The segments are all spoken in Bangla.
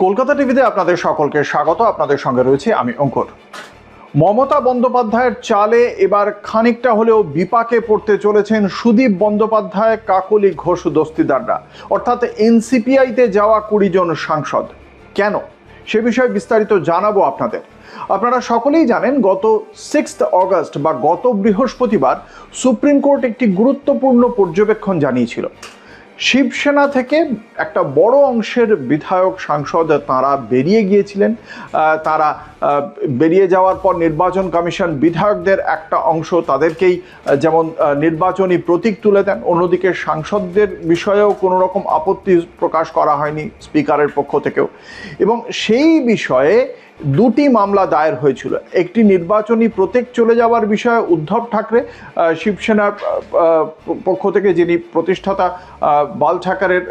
কলকাতা টিভিতে আপনাদের সকলকে স্বাগত। আপনাদের সঙ্গে রয়েছে আমি অঙ্কুর। মমতা বন্দ্যোপাধ্যায়ের চালে এবার খানিকটা হলেও বিপাকে পড়তে চলেছেন সুদীপ বন্দ্যোপাধ্যায়, কাকলি ঘোষ দস্তিদাররা, অর্থাৎ এনসিপিআইতে যাওয়া 20 জন সাংসদ। কেন, সে বিষয়ে বিস্তারিত জানাবো আপনাদের। আপনারা সকলেই জানেন, গত 6 অগস্ট বা গত বৃহস্পতিবার সুপ্রিম কোর্ট একটি গুরুত্বপূর্ণ পর্যবেক্ষণ জানিয়েছিল। শিবসেনা থেকে একটা বড় অংশের বিধায়ক সাংসদ তারা বেরিয়ে গিয়েছিলেন। তারা বেরিয়ে যাওয়ার পর নির্বাচন কমিশন বিধায়কদের একটা অংশ তাদেরকেই যেমন নির্বাচনী প্রতীক তুলে দেন, অন্যদিকে সাংসদদের বিষয়েও কোনো রকম আপত্তি প্রকাশ করা হয়নি স্পিকারের পক্ষ থেকেও। এবং সেই বিষয়ে দুটি মামলা দায়ের হয়েছিল। একটি নির্বাচনী প্রতীক চলে যাওয়ার বিষয়ে উদ্ধব ঠাকরে, শিবসেনার পক্ষ থেকে যিনি প্রতিষ্ঠাতা বাল ঠাকরের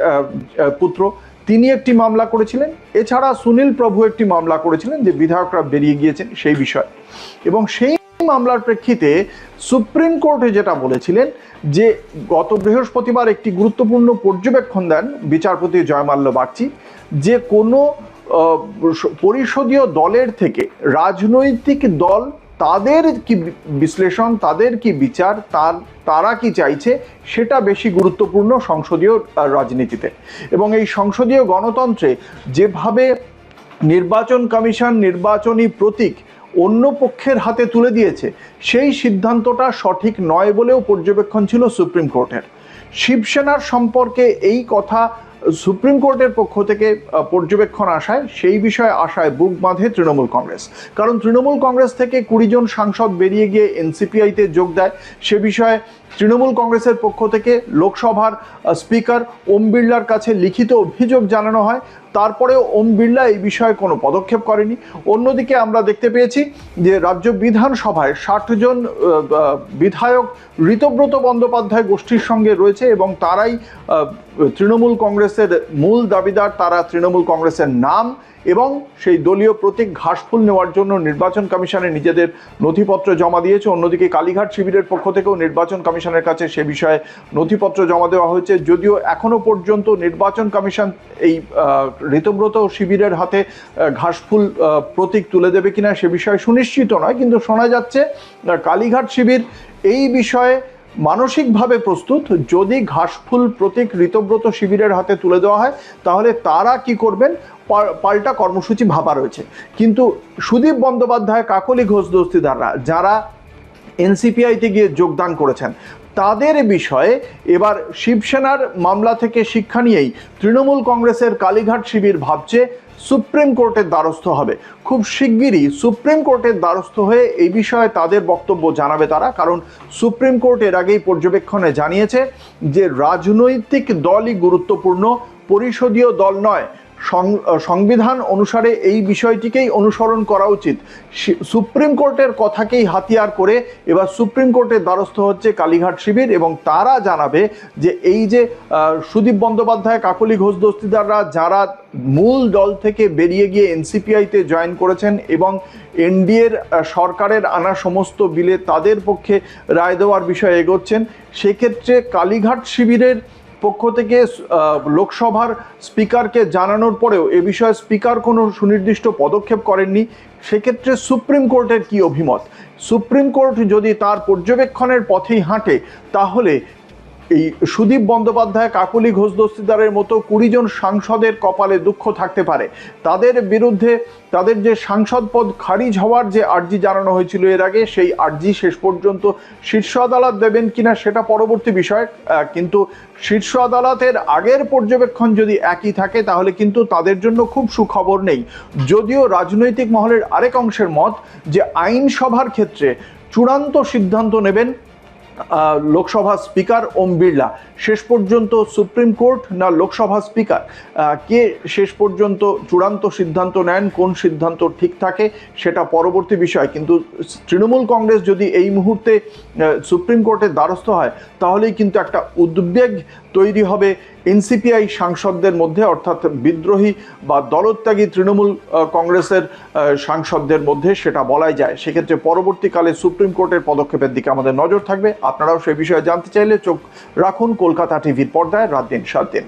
পুত্র, তিনি একটি মামলা করেছিলেন। এছাড়া সুনীল প্রভু একটি মামলা করেছিলেন যে বিধায়করা বেরিয়ে গিয়েছেন সেই বিষয়ে। এবং সেই মামলার প্রেক্ষিতে সুপ্রিম কোর্টে যেটা বলেছিলেন যে গত বৃহস্পতিবার একটি গুরুত্বপূর্ণ পর্যবেক্ষণ দেন বিচারপতি জয়মাল্য বাগচি, যে কোনো পরিষদীয় দলের থেকে রাজনৈতিক দল তাদের কি বিশ্লেষণ, তাদের কি বিচার, তারা কি চাইছে, সেটা বেশি গুরুত্বপূর্ণ সংসদীয় রাজনীতিতে। এবং এই সংসদীয় গণতন্ত্রে যেভাবে নির্বাচন কমিশন নির্বাচনী প্রতীক অন্য পক্ষের হাতে তুলে দিয়েছে, সেই সিদ্ধান্তটা সঠিক নয় বলেও পর্যবেক্ষণ ছিল সুপ্রিম কোর্টের। শিবসেনার সম্পর্কে এই কথা সুপ্রিম কোর্টের পক্ষ থেকে পর্যবেক্ষণ আসায়, সেই বিষয়ে আশায় বুক বাঁধে তৃণমূল কংগ্রেস। কারণ তৃণমূল কংগ্রেস থেকে 20 জন সাংসদ বেরিয়ে গিয়ে এনসিপিআইতে যোগ দেয়। সে বিষয়ে তৃণমূল কংগ্রেসের পক্ষ থেকে লোকসভার স্পিকার ওম বিড়লার কাছে লিখিত অভিযোগ জানানো হয়। তারপরেও ওম বিড়লা এই বিষয়ে কোনো পদক্ষেপ করেনি। অন্যদিকে আমরা দেখতে পেয়েছি যে রাজ্য বিধানসভায় 60 জন বিধায়ক ঋতব্রত বন্দ্যোপাধ্যায় গোষ্ঠীর সঙ্গে রয়েছে এবং তারাই তৃণমূল কংগ্রেসের মূল দাবিদার। তারা তৃণমূল কংগ্রেসের নাম এবং সেই দলীয় প্রতীক ঘাসফুল নেওয়ার জন্য নির্বাচন কমিশনে নিজেদের নথিপত্র জমা দিয়েছে। অন্যদিকে কালীঘাট শিবিরের পক্ষ থেকেও নির্বাচন কমিশনের কাছে সে বিষয়ে নথিপত্র জমা দেওয়া হয়েছে। যদিও এখনো পর্যন্ত নির্বাচন কমিশন এই ঋতব্রত শিবিরের হাতে ঘাসফুল প্রতীক তুলে দেবে কিনা সে বিষয়ে সুনিশ্চিত নয়, কিন্তু শোনা যাচ্ছে কালীঘাট শিবির এই বিষয়ে মানসিকভাবে প্রস্তুত। যদি ঘাসফুল প্রতীক ঋতব্রত শিবিরের হাতে তুলে দেওয়া হয়, তাহলে তারা কি করবেন পাল্টা কর্মসূচি ভাবা রয়েছে। কিন্তু সুদীপ বন্দ্যোপাধ্যায়, কাকলি ঘোষ দস্তিদাররা যারা এনসিপিআইতে গিয়ে যোগদান করেছেন, তাদের বিষয়ে এবার শিবসেনার মামলা থেকে শিক্ষা নিয়েই তৃণমূল কংগ্রেসের কালীঘাট শিবির ভাবছে সুপ্রিম কোর্টের দ্বারস্থ হবে। খুব শিগগিরই সুপ্রিম কোর্টের দ্বারস্থ হয়ে এই বিষয়ে তাদের বক্তব্য জানাবে তারা। কারণ সুপ্রিম কোর্ট এর আগেই পর্যবেক্ষণে জানিয়েছে যে রাজনৈতিক দলই গুরুত্বপূর্ণ, পরিষদীয় দল নয়। সংবিধান অনুসারে এই বিষয়টিকেই অনুসরণ করা উচিত। সুপ্রিম কোর্টের কথাকেই হাতিয়ার করে এবার সুপ্রিম কোর্টের দ্বারস্থ হচ্ছে কালীঘাট শিবির। এবং তারা জানাবে যে এই যে সুদীপ বন্দ্যোপাধ্যায়, কাকলি ঘোষ দস্তিদাররা যারা মূল দল থেকে বেরিয়ে গিয়ে এনসিপিআইতে জয়েন করেছেন এবং এনডিএর সরকারের আনা সমস্ত বিলে তাদের পক্ষে রায় দেওয়ার বিষয়ে এগোচ্ছেন, সেক্ষেত্রে কালীঘাট শিবিরের পক্ষ থেকে লোকসভার স্পিকারকে জানানোর পরেও এ বিষয়ে স্পিকার কোনো সুনির্দিষ্ট পদক্ষেপ করেননি। সেক্ষেত্রে সুপ্রিম কোর্টের কি অভিমত? সুপ্রিম কোর্ট যদি তার পর্যবেক্ষণের পথেই হাঁটে, তাহলে এই সুদীপ বন্দ্যোপাধ্যায়, কাকলি ঘোষ দস্তিদারের মতো 20 জন সাংসদের কপালে দুঃখ থাকতে পারে। তাদের বিরুদ্ধে তাদের যে সাংসদ পদ খারিজ হওয়ার যে আর্জি জানানো হয়েছিল এর আগে, সেই আর্জি শেষ পর্যন্ত শীর্ষ আদালত দেবেন কিনা সেটা পরবর্তী বিষয়। কিন্তু শীর্ষ আদালতের আগের পর্যবেক্ষণ যদি একই থাকে, তাহলে কিন্তু তাদের জন্য খুব সুখবর নেই। যদিও রাজনৈতিক মহলের আরেক অংশের মত যে আইনসভার ক্ষেত্রে চূড়ান্ত সিদ্ধান্ত নেবেন লোকসভা স্পিকার ওম বিড়লা। শেষ পর্যন্ত সুপ্রিম কোর্ট না লোকসভা স্পিকার, কে শেষ পর্যন্ত চূড়ান্ত সিদ্ধান্ত নেন, কোন সিদ্ধান্ত ঠিক থাকে সেটা পরবর্তী বিষয়। কিন্তু তৃণমূল কংগ্রেস যদি এই মুহূর্তে সুপ্রিম কোর্টের দ্বারস্থ হয়, তাহলেই কিন্তু একটা উদ্বেগ তৈরি হবে এনসিপিআই সাংসদদের মধ্যে, অর্থাৎ বিদ্রোহী বা দলত্যাগী তৃণমূল কংগ্রেসের সাংসদদের মধ্যে, সেটা বলাই যায়। সেক্ষেত্রে পরবর্তীকালে সুপ্রিম কোর্টের পদক্ষেপের দিকে আমাদের নজর থাকবে। আপনারাও সে বিষয়ে জানতে চাইলে চোখ রাখুন কলকাতা টিভির পর্দায় রাত দিন 7 দিন।